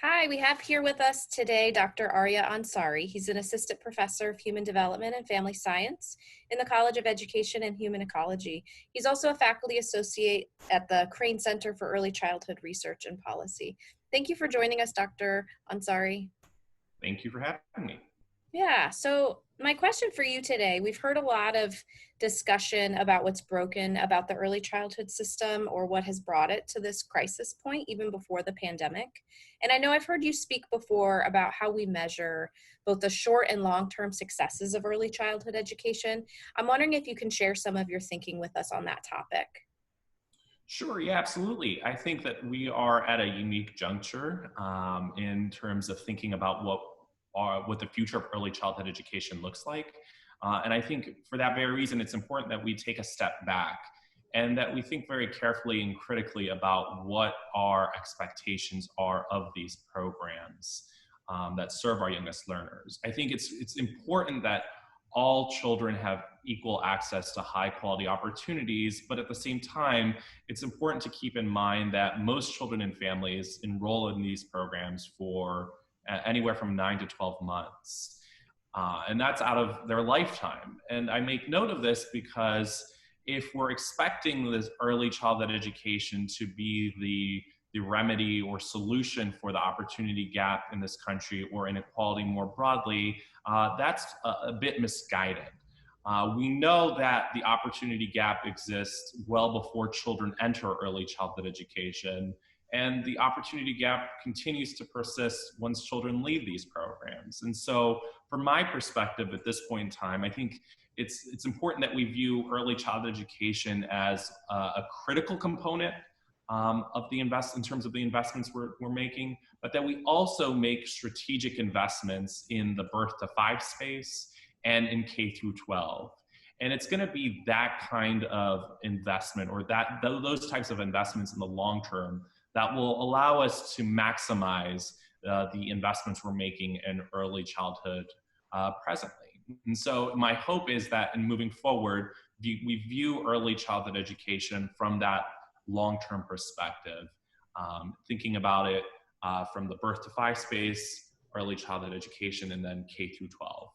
Hi, we have here with us today Dr. Arya Ansari. He's an assistant professor of human development and family science in the College of Education and Human Ecology. He's also a faculty associate at the Crane Center for Early Childhood Research and Policy. Thank you for joining us, Dr. Ansari. Thank you for having me. Yeah, so my question for you today, we've heard a lot of discussion about what's broken about the early childhood system or what has brought it to this crisis point, even before the pandemic. And I know I've heard you speak before about how we measure both the short and long-term successes of early childhood education. I'm wondering if you can share some of your thinking with us on that topic. Sure, yeah, absolutely. I think that we are at a unique juncture in terms of thinking about what the future of early childhood education looks like. And I think for that very reason, it's important that we take a step back and that we think very carefully and critically about what our expectations are of these programs that serve our youngest learners. I think it's important that all children have equal access to high quality opportunities, but at the same time, it's important to keep in mind that most children and families enroll in these programs for anywhere from 9 to 12 months. And that's out of their lifetime. And I make note of this because if we're expecting this early childhood education to be the remedy or solution for the opportunity gap in this country or inequality more broadly, that's a bit misguided. We know that the opportunity gap exists well before children enter early childhood education, and the opportunity gap continues to persist once children leave these programs. And so, from my perspective at this point in time, I think it's important that we view early childhood education as a critical component of the in terms of the investments we're making, but that we also make strategic investments in the birth to five space and in K through 12. And it's going to be that kind of investment or those types of investments in the long term that will allow us to maximize the investments we're making in early childhood presently. And so my hope is that in moving forward, we view early childhood education from that long-term perspective, thinking about it from the birth to five space, early childhood education, and then K through 12.